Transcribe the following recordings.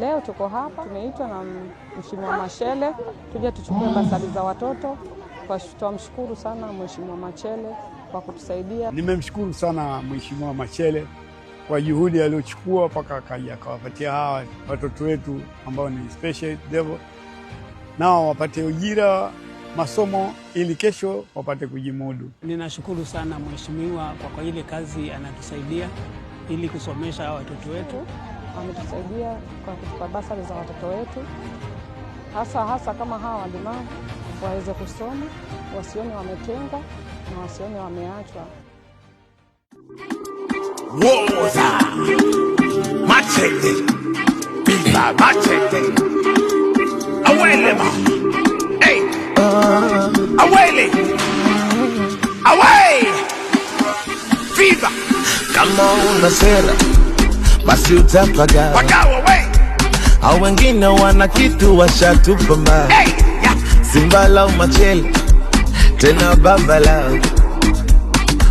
Leo tuko hapa, tumeitwa na Mheshimiwa Machele tuje tuchukue basari za watoto. Tunamshukuru sana Mheshimiwa Machele kwa kutusaidia. Nimemshukuru sana Mheshimiwa Machele kwa juhudi aliyochukua mpaka akaja akawapatia hawa watoto wetu ambao ni special level, nao wapate ujira, masomo ili kesho wapate kujimudu. Ninashukuru sana mheshimiwa kwa ile kazi anatusaidia ili kusomesha hawa watoto wetu. Ametusaidia kwa kutupa basari za watoto wetu, hasa kama hawa walemavu waweze kusoma, wasione wametengwa na wasione wameachwa. Woza Machete Biba Machete Awelema Hey Awele Away Viva. Kama una sera basi utapaga Pagawa we au wengine wana kitu washatupa mbali. Hey yeah. Simba la Machele tena baba la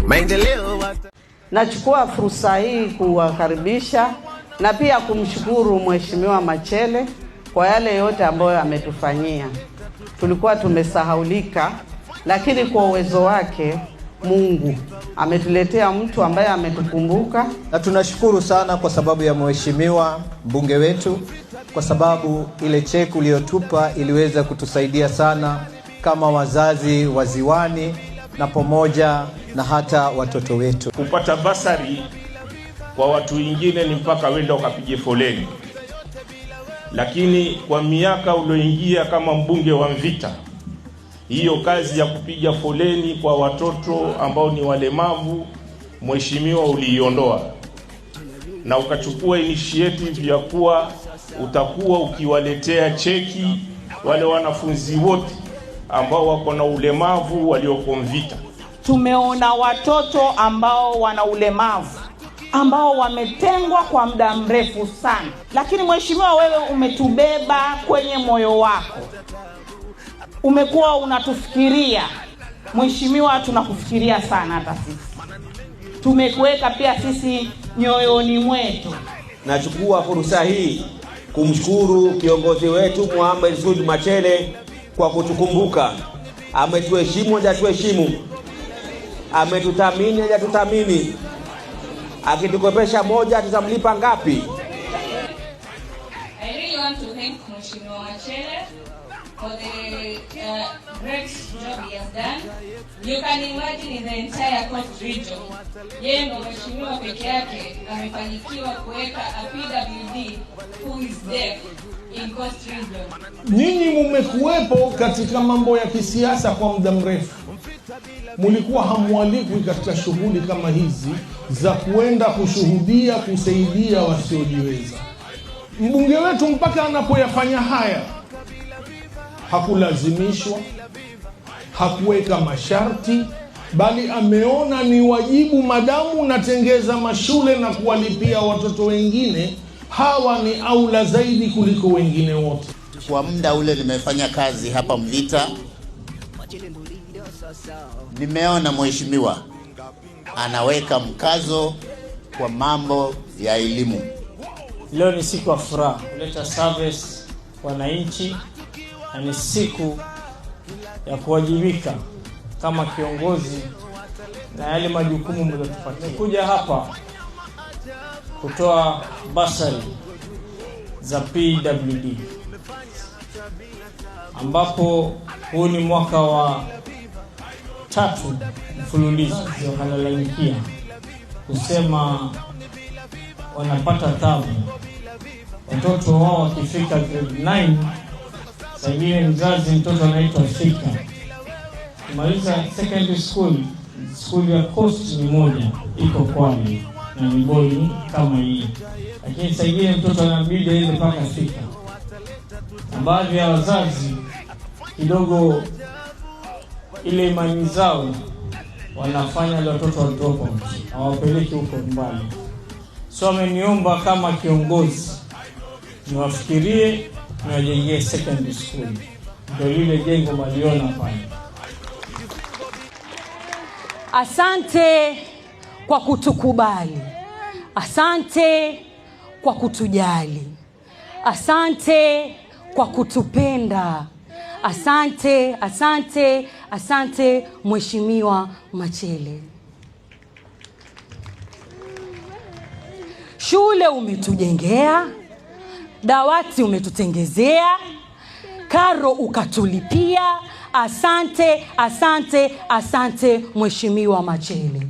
maendeleo. Nachukua fursa hii kuwakaribisha na pia kumshukuru Mheshimiwa Machele kwa yale yote ambayo ametufanyia. Tulikuwa tumesahaulika, lakini kwa uwezo wake Mungu ametuletea mtu ambaye ametukumbuka. Na tunashukuru sana kwa sababu ya mheshimiwa mbunge wetu, kwa sababu ile cheki uliyotupa iliweza kutusaidia sana kama wazazi wa Ziwani na pamoja na hata watoto wetu. Kupata basari kwa watu wengine ni mpaka wenda ukapige foleni, lakini kwa miaka ulioingia kama mbunge wa Mvita, hiyo kazi ya kupiga foleni kwa watoto ambao ni walemavu mheshimiwa uliiondoa, na ukachukua initiative ya kuwa utakuwa ukiwaletea cheki wale wanafunzi wote ambao wako na ulemavu walioko Mvita. Tumeona watoto ambao wana ulemavu ambao wametengwa kwa muda mrefu sana, lakini mheshimiwa, wewe umetubeba kwenye moyo wako, umekuwa unatufikiria. Mheshimiwa, tunakufikiria sana, hata sisi tumekuweka pia sisi nyoyoni mwetu. Nachukua fursa hii kumshukuru kiongozi wetu Mohamed Sudi Machele kwa kutukumbuka. Ametuheshimu na tuheshimu, ametuthamini na tuthamini. Akitukopesha moja tutamlipa ngapi? I really want to thank Mheshimiwa Machele for the great job he has done. You can imagine in the entire Coast region, yeye ndo mheshimiwa peke yake amefanikiwa kuweka a PWD who is deaf in Coast region. Nyinyi mmekuwepo katika mambo ya kisiasa kwa muda mrefu. Mulikuwa hamwalikwi katika shughuli kama hizi za kuenda kushuhudia, kusaidia wasiojiweza. Mbunge wetu mpaka anapoyafanya haya hakulazimishwa, hakuweka masharti, bali ameona ni wajibu, madamu natengeza mashule na kuwalipia watoto wengine, hawa ni aula zaidi kuliko wengine wote. Kwa muda ule nimefanya kazi hapa Mvita, nimeona mheshimiwa anaweka mkazo kwa mambo ya elimu. Leo ni siku ya furaha kuleta service wananchi, na ni siku ya kuwajibika kama kiongozi na yale majukumu mliotupatia. Nimekuja hapa kutoa basari za PWD, ambapo huu ni mwaka wa 3 mfululizo wanalalamikia kusema wanapata tabu. Watoto wao wakifika grade 9, sangine mzazi mtoto anaitwa fika kumaliza secondary school ya Coast ni moja iko Kwale na ni boli kama hii, lakini sangine mtoto anabidi aende mpaka fika. Baadhi ya wazazi kidogo ile imani zao wanafanya wale watoto wa drop out, hawapeleki huko mbali. So ameniomba kama kiongozi niwafikirie, niwajengee secondary school. Ndio lile jengo maliona pale. Asante kwa kutukubali. Asante kwa kutujali. Asante kwa kutupenda. Asante, asante, asante Mheshimiwa Machele. Shule umetujengea, dawati umetutengezea, karo ukatulipia. Asante, asante, asante Mheshimiwa Machele.